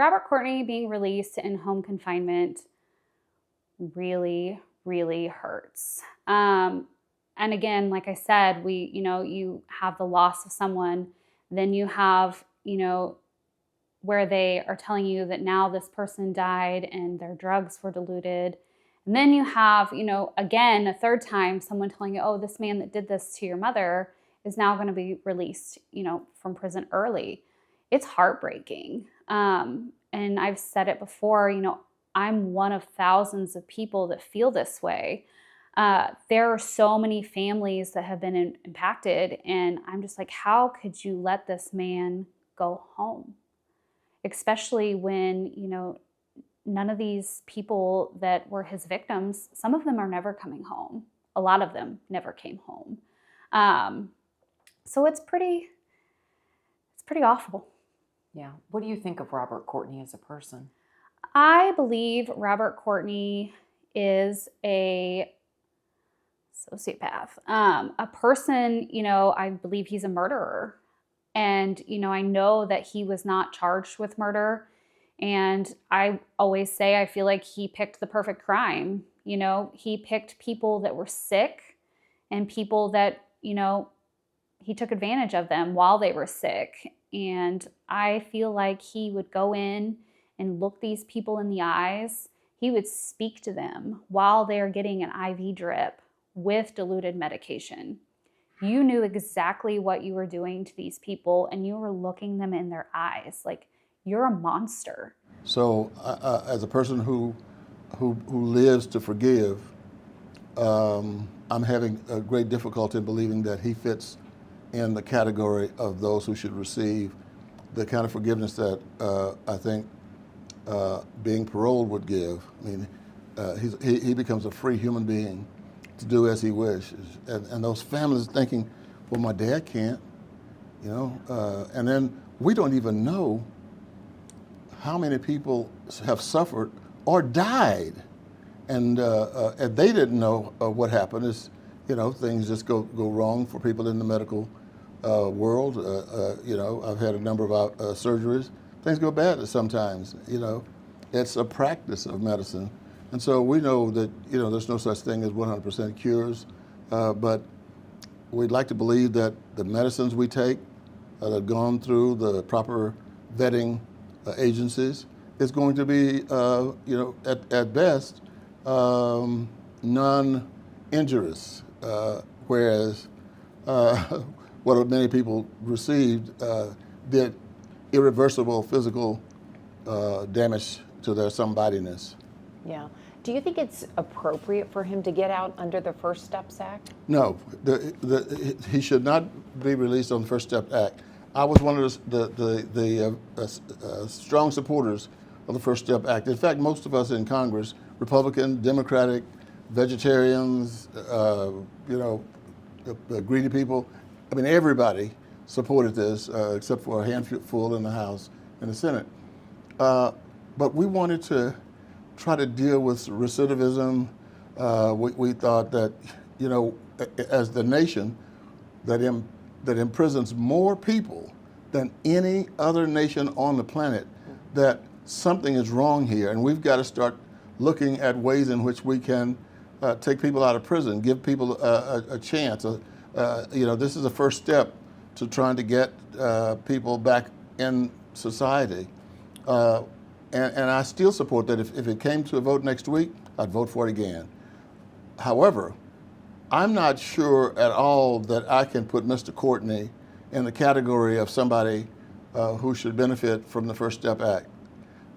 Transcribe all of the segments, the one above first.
Robert Courtney being released in home confinement really, really hurts. And again, like I said, you have the loss of someone, then you have, where they are telling you that now this person died and their drugs were diluted. And then you have, again, a third time, someone telling you, oh, this man that did this to your mother is now going to be released, from prison early. It's heartbreaking. And I've said it before, I'm one of thousands of people that feel this way. There are so many families that have been impacted, and I'm just like, how could you let this man go home? Especially when, none of these people that were his victims, some of them are never coming home. A lot of them never came home. So it's pretty awful. Yeah. What do you think of Robert Courtney as a person? I believe Robert Courtney is a sociopath. A person, I believe he's a murderer. And, I know that he was not charged with murder. And I always say, I feel like he picked the perfect crime. He picked people that were sick and people that, he took advantage of them while they were sick. And I feel like he would go in and look these people in the eyes. He would speak to them while they're getting an IV drip with diluted medication. You knew exactly what you were doing to these people, and you were looking them in their eyes like, you're a monster. So as a person who lives to forgive, I'm having a great difficulty in believing that he fits in the category of those who should receive the kind of forgiveness that I think being paroled would give. I mean, he becomes a free human being to do as he wishes. And those families thinking, well, my dad can't, and then we don't even know how many people have suffered or died. And they didn't know what happened. Is things just go wrong for people in the medical world. I've had a number of surgeries. Things go bad sometimes. It's a practice of medicine, and so we know that there's no such thing as 100% cures. But we'd like to believe that the medicines we take that have gone through the proper vetting agencies is going to be, at best, non-injurious, whereas what many people received did irreversible physical damage to their somebodiness. Yeah. Do you think it's appropriate for him to get out under the First Steps Act? No, he should not be released on the First Step Act. I was one of the strong supporters of the First Step Act. In fact, most of us in Congress, Republican, Democratic, vegetarians, greedy people, I mean, everybody supported this except for a handful in the House and the Senate. But we wanted to try to deal with recidivism. We thought that, as the nation that imprisons more people than any other nation on the planet, that something is wrong here, and we've got to start looking at ways in which we can take people out of prison, give people a chance. This is the first step to trying to get people back in society. And I still support that. If it came to a vote next week, I'd vote for it again. However, I'm not sure at all that I can put Mr. Courtney in the category of somebody who should benefit from the First Step Act.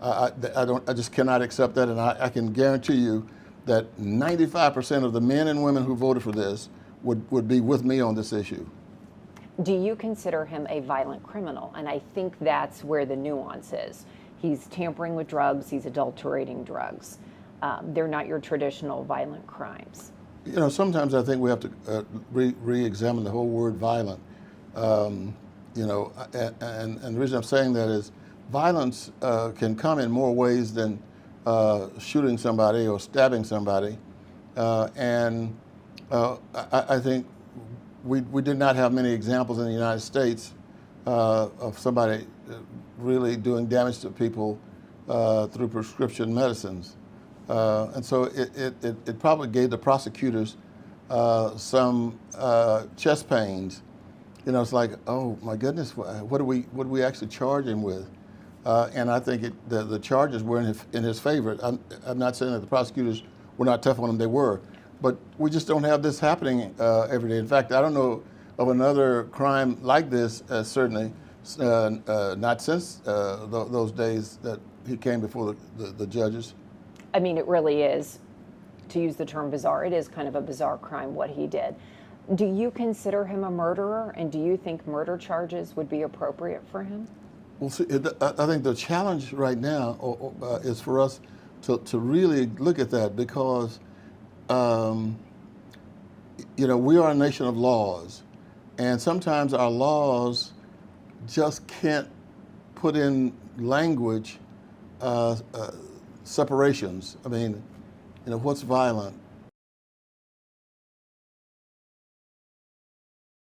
I just cannot accept that, and I can guarantee you that 95% of the men and women who voted for this would be with me on this issue. Do you consider him a violent criminal? And I think that's where the nuance is. He's tampering with drugs, he's adulterating drugs. They're not your traditional violent crimes. Sometimes I think we have to re-examine the whole word violent. And the reason I'm saying that is violence can come in more ways than shooting somebody or stabbing somebody. I think we did not have many examples in the United States of somebody really doing damage to people through prescription medicines. And so it probably gave the prosecutors some chest pains. You know, it's like, oh my goodness, what do we actually charge him with? And I think the charges were in his favor. I'm not saying that the prosecutors were not tough on him; they were, but we just don't have this happening every day. In fact, I don't know of another crime like this. Certainly, not since those days that he came before the judges. I mean, it really is, to use the term bizarre, it is kind of a bizarre crime what he did. Do you consider him a murderer, and do you think murder charges would be appropriate for him? Well, see, I think the challenge right now is for us to really look at that because, you know, we are a nation of laws, and sometimes our laws just can't put in language separations. I mean, you know, what's violent?